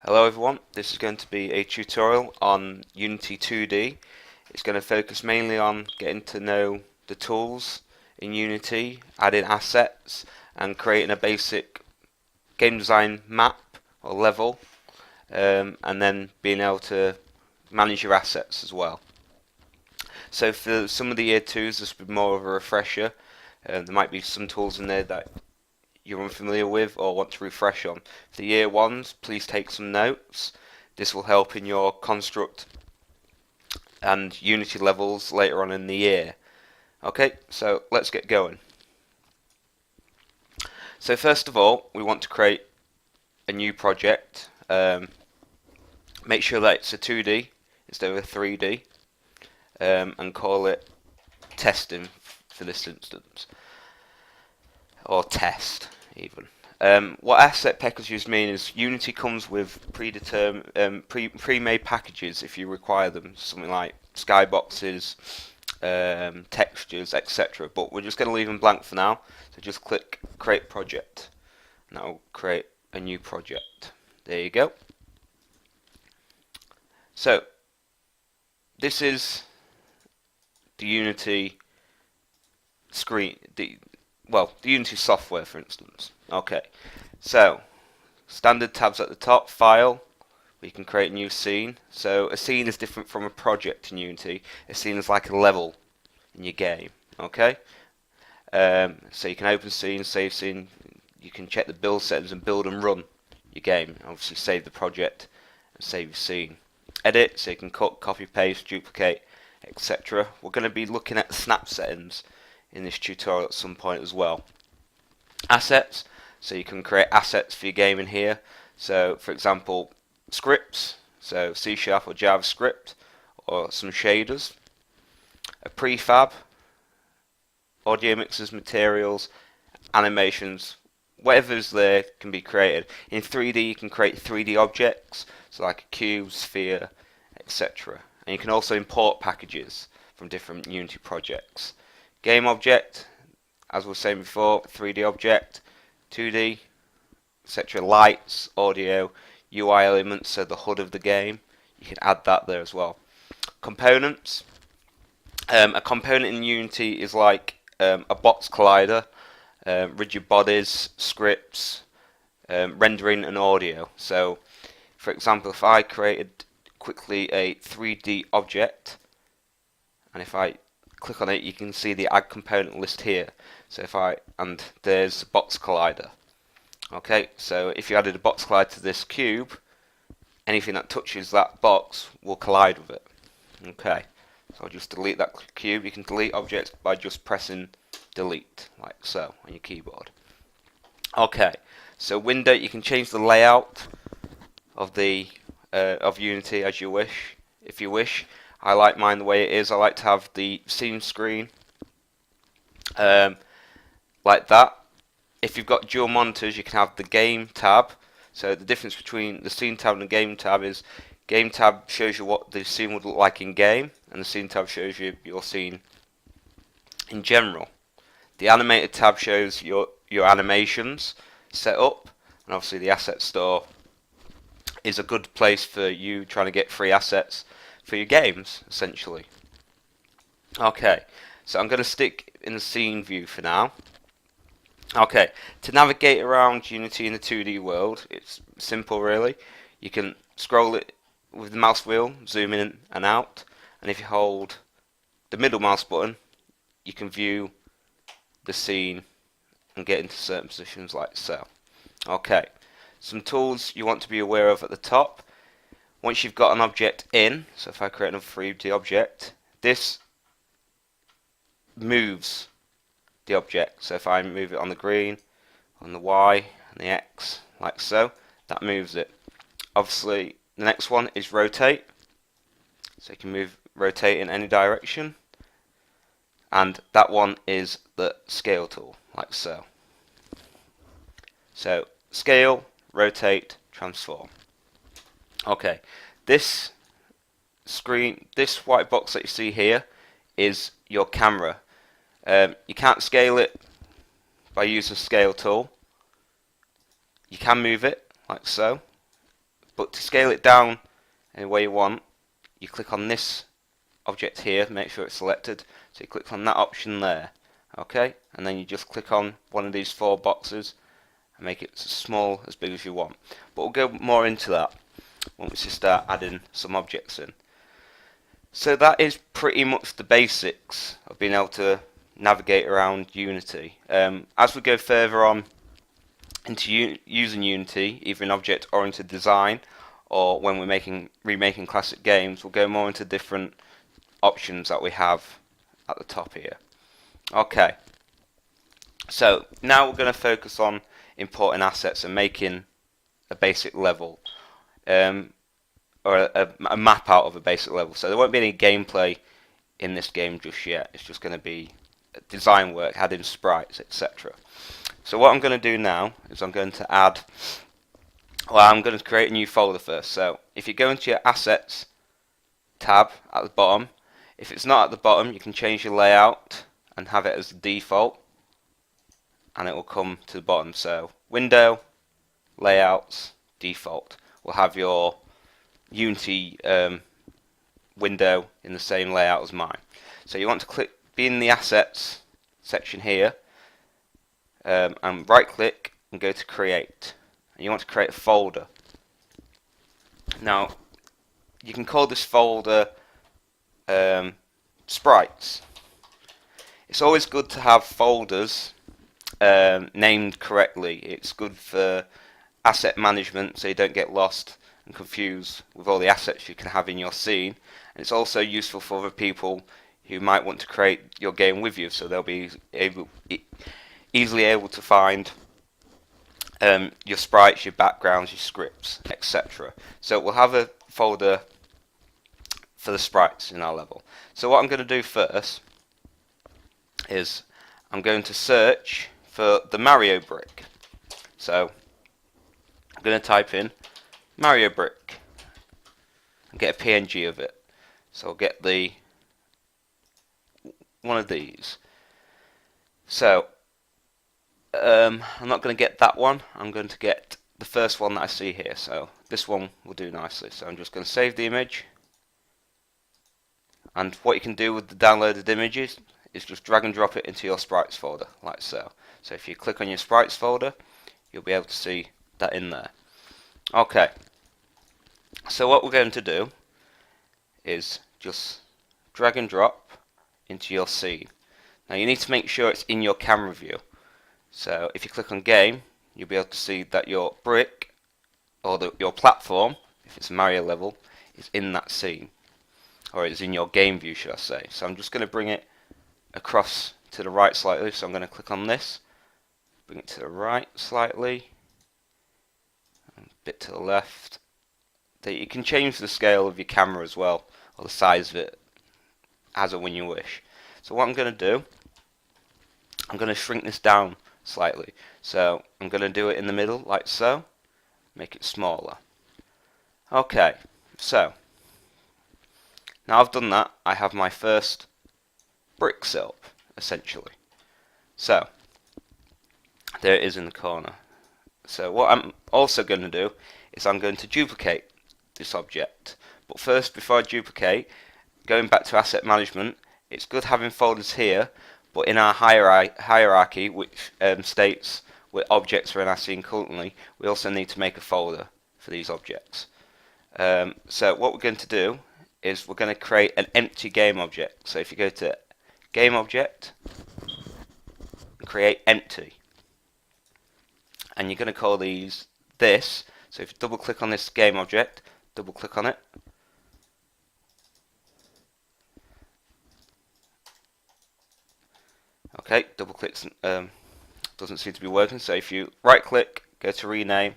Hello everyone, this is going to be a tutorial on Unity 2D. It's going to focus mainly on getting to know the tools in Unity, adding assets and creating a basic game design map or level, and then being able to manage your assets as well. So for some of the year 2s this will be more of a refresher. There might be some tools in there that you're unfamiliar with or want to refresh on. For the year 1s, please take some notes. This will help in your construct and Unity levels later on in the year. Okay, so let's get going. So first of all, we want to create a new project. Make sure that it's a 2D instead of a 3D, and call it testing for this instance, or test even. What asset packages mean is Unity comes with predetermined, pre-made packages if you require them, something like skyboxes, textures, etc. But we're just going to leave them blank for now. So just click Create Project, and that will create a new project. There you go. So this is the Unity screen. The Unity software, for instance. Okay, so standard tabs at the top, file, we can create a new scene. So a scene is different from a project in Unity. A scene is like a level in your game. Okay, so you can open scene, save scene, you can check the build settings and build and run your game. Obviously save the project and save your scene. Edit, so you can cut, copy, paste, duplicate, etc. We're going to be looking at the snap settings in this tutorial at some point as well. Assets, so you can create assets for your game in here. So for example, scripts, so C# or JavaScript, or some shaders. A prefab, audio mixers, materials, animations, whatever's there can be created. In 3D you can create 3D objects, so like a cube, sphere, etc. And you can also import packages from different Unity projects. Game object, as we were saying before, 3D object, 2D, etc. Lights, audio, UI elements, so the HUD of the game, you can add that there as well. Components, a component in Unity is like a box collider, rigid bodies, scripts, rendering and audio. So for example, if I created quickly a 3D object, and if I click on it, you can see the add component list here. So and there's box collider. Okay, so if you added a box collider to this cube, anything that touches that box will collide with it. Okay, so I'll just delete that cube. You can delete objects by just pressing delete, like so, on your keyboard. Okay, so window, you can change the layout of the of Unity as you wish, if you wish. I like mine the way it is. I like to have the scene screen like that. If you've got dual monitors, you can have the game tab. So the difference between the scene tab and the game tab is game tab shows you what the scene would look like in game, and the scene tab shows you your scene in general. The animated tab shows your animations set up, and obviously the asset store is a good place for you trying to get free assets for your games, essentially. Okay, so I'm going to stick in the scene view for now. Okay, to navigate around Unity in the 2D world, it's simple really. You can scroll it with the mouse wheel, zoom in and out, and if you hold the middle mouse button, you can view the scene and get into certain positions like so. Okay, some tools you want to be aware of at the top. Once you've got an object in, so if I create another 3D object, this moves the object. So if I move it on the green, on the Y, and the X, like so, that moves it. Obviously, the next one is rotate. So you can rotate in any direction. And that one is the scale tool, like so. So scale, rotate, transform. Okay, this screen, this white box that you see here is your camera. You can't scale it by using the scale tool. You can move it like so, But to scale it down any way you want, you click on this object here, make sure it's selected. So you click on that option there, okay, and then you just click on one of these 4 boxes and make it as small, as big as you want. But we'll go more into that once we start adding some objects in. So that is pretty much the basics of being able to navigate around Unity. As we go further on into using Unity, either in object-oriented design or when we're remaking classic games, we'll go more into different options that we have at the top here. Okay, so now we're going to focus on importing assets and making a basic level, or a map out of a basic level. So there won't be any gameplay in this game just yet. It's just going to be design work, adding sprites, etc. So what I'm going to do now is I'm going to create a new folder first. So if you go into your Assets tab at the bottom, if it's not at the bottom, you can change your layout and have it as the default, and it will come to the bottom. So Window, Layouts, Default will have your Unity window in the same layout as mine. So you want to be in the Assets section here, and right click and go to Create. And you want to create a folder. Now you can call this folder Sprites. It's always good to have folders named correctly. It's good for asset management so you don't get lost and confused with all the assets you can have in your scene, and it's also useful for other people who might want to create your game with you, so they'll be easily able to find your sprites, your backgrounds, your scripts, etc. So we'll have a folder for the sprites in our level. So what I'm going to do first is I'm going to search for the Mario brick. So I'm going to type in Mario brick and get a PNG of it. So I'll get one of these. So I'm not going to get that one. I'm going to get the first one that I see here. So this one will do nicely. So I'm just going to save the image. And what you can do with the downloaded images is just drag and drop it into your sprites folder, like so. So if you click on your sprites folder, you'll be able to see that in there. Okay. So what we're going to do is just drag and drop into your scene. Now you need to make sure it's in your camera view. So if you click on game, you'll be able to see that your brick, or your platform, if it's a Mario level, is in that scene. Or it's in your game view, should I say. So I'm just going to bring it across to the right slightly. So I'm going to click on this, bring it to the right slightly, and a bit to the left. You can change the scale of your camera as well, or the size of it, as or when you wish. So what I'm going to do, I'm going to shrink this down slightly. So I'm going to do it in the middle, like so, make it smaller. Okay, so now I've done that, I have my first brick set up, essentially. So there it is in the corner. So what I'm also going to do is I'm going to duplicate this object. But first, before I duplicate, going back to asset management, it's good having folders here, but in our hierarchy, which states what objects are in our scene currently, we also need to make a folder for these objects. So what we're going to do is we're going to create an empty game object. So if you go to game object and create empty, and you're going to call these this. So if you double click on this game object, double click on it, okay, double clicks doesn't seem to be working. So if you right click, go to rename,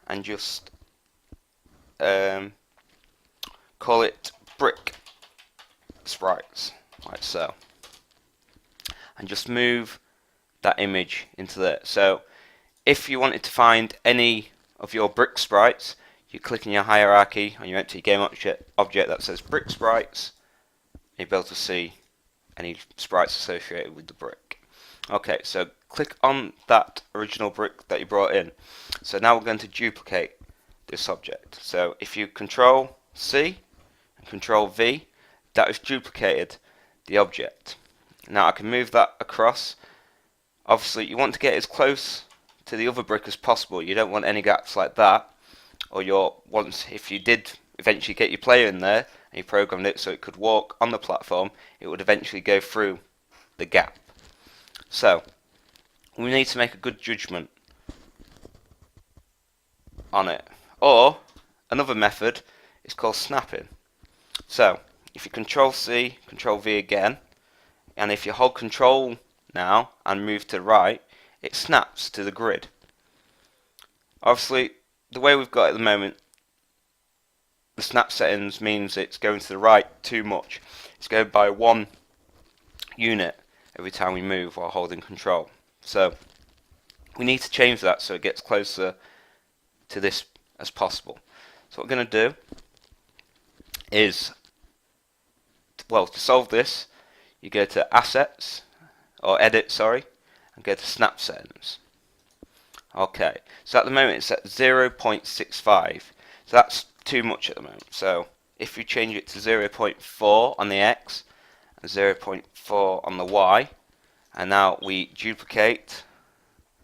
and just call it brick sprites, like so, and just move that image into there. So if you wanted to find any of your brick sprites, you click in your hierarchy on your empty game object that says brick sprites, and you'll be able to see any sprites associated with the brick. Okay, so click on that original brick that you brought in. So now we're going to duplicate this object. So if you Control C and Control V, that has duplicated the object. Now I can move that across. Obviously you want to get as close to the other brick as possible. You don't want any gaps like that, or if you did eventually get your player in there and you programmed it so it could walk on the platform, it would eventually go through the gap. So we need to make a good judgment on it. Or another method is called snapping. So if you Control C, Control V again, and if you hold Control now and move to the right, it snaps to the grid. Obviously, the way we've got it at the moment, the snap settings means it's going to the right too much. It's going by 1 unit every time we move while holding Control. So we need to change that so it gets closer to this as possible. So what we're going to do is, well, to solve this, you go to Assets, or Edit, sorry, and go to Snap Settings. Okay, so at the moment it's at 0.65, so that's too much at the moment. So if you change it to 0.4 on the X and 0.4 on the Y, and now we duplicate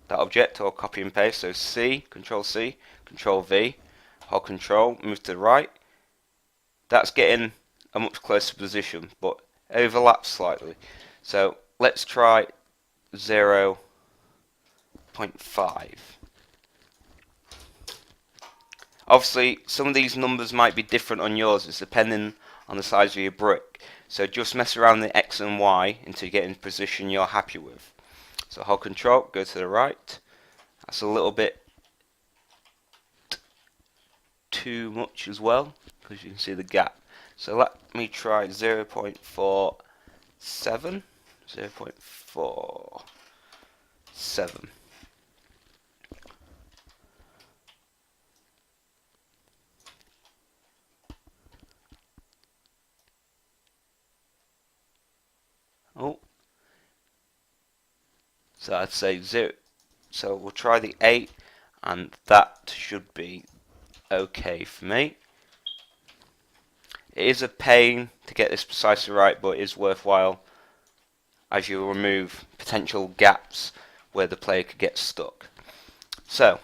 that object or copy and paste, so C, Control V, hold Control, move to the right, that's getting a much closer position, but overlaps slightly. So let's try 0.5. Obviously, some of these numbers might be different on yours. It's depending on the size of your brick. So just mess around the X and Y until you get in a position you're happy with. So hold Control, go to the right. That's a little bit too much as well, because you can see the gap. So let me try 0.47. 0.47. Oh, so I'd say 0. So we'll try the 8, and that should be okay for me. It is a pain to get this precisely right, but it is worthwhile as you remove potential gaps where the player could get stuck. So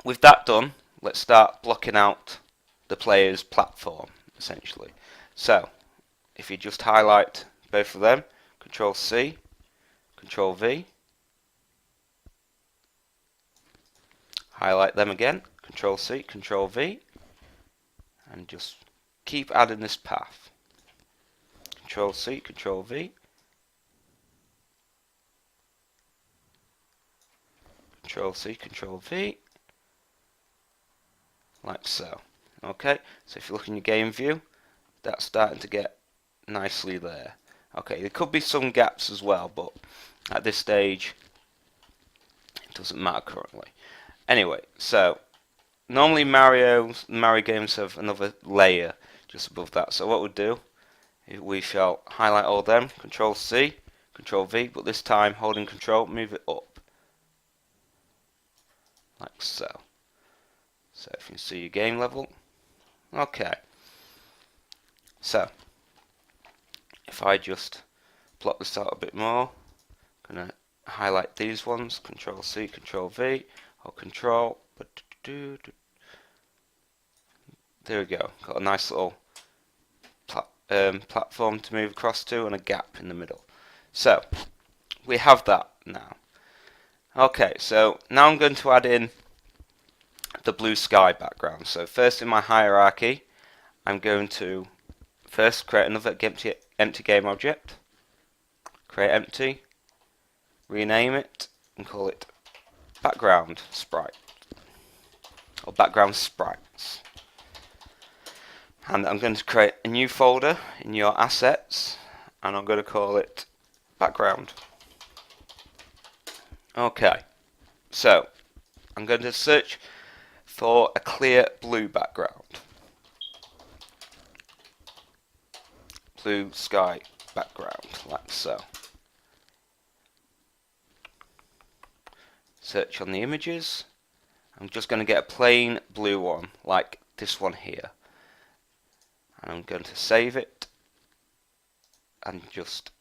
with that done, let's start blocking out the player's platform, essentially. So if you just highlight both of them, Control C, Control V, highlight them again, Control C, Control V, and just keep adding this path. Control C, Control V, Control C, Control V, like so. Okay, so if you look in your game view, that's starting to get nicely there. Okay, there could be some gaps as well, but at this stage it doesn't matter currently. Anyway, so normally Mario games have another layer just above that. So what we'll do is we shall highlight all them, Control C, Control V, but this time holding Control, move it up. Like so. So if you can see your game level. Okay. So if I just block this out a bit more, I'm going to highlight these ones, Control C, Control V, hold Control. There we go. Got a nice little platform to move across to and a gap in the middle. So we have that now. Okay, so now I'm going to add in the blue sky background. So first in my hierarchy, I'm going to first create another empty game object, create empty, rename it, and call it background sprite, or background sprites. And I'm going to create a new folder in your assets, and I'm going to call it background. Okay, so I'm going to search for a clear blue background. Blue sky background, like so. Search on the images, I'm just going to get a plain blue one like this one here, and I'm going to save it and just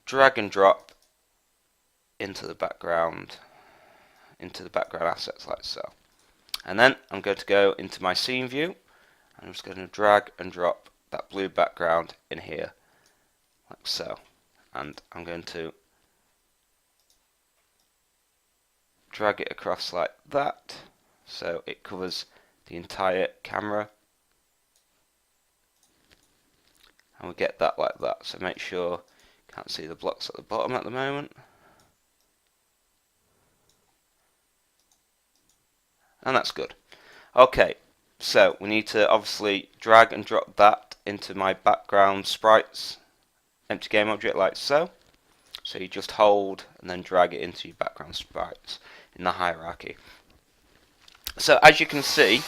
drag and drop into the background assets like so. And then I'm going to go into my scene view. I'm just going to drag and drop that blue background in here like so, and I'm going to drag it across like that so it covers the entire camera, and we get that like that. So make sure you can't see the blocks at the bottom at the moment, and that's good. Okay, so we need to obviously drag and drop that into my background sprites empty game object like so. So you just hold and then drag it into your background sprites in the hierarchy. So as you can see,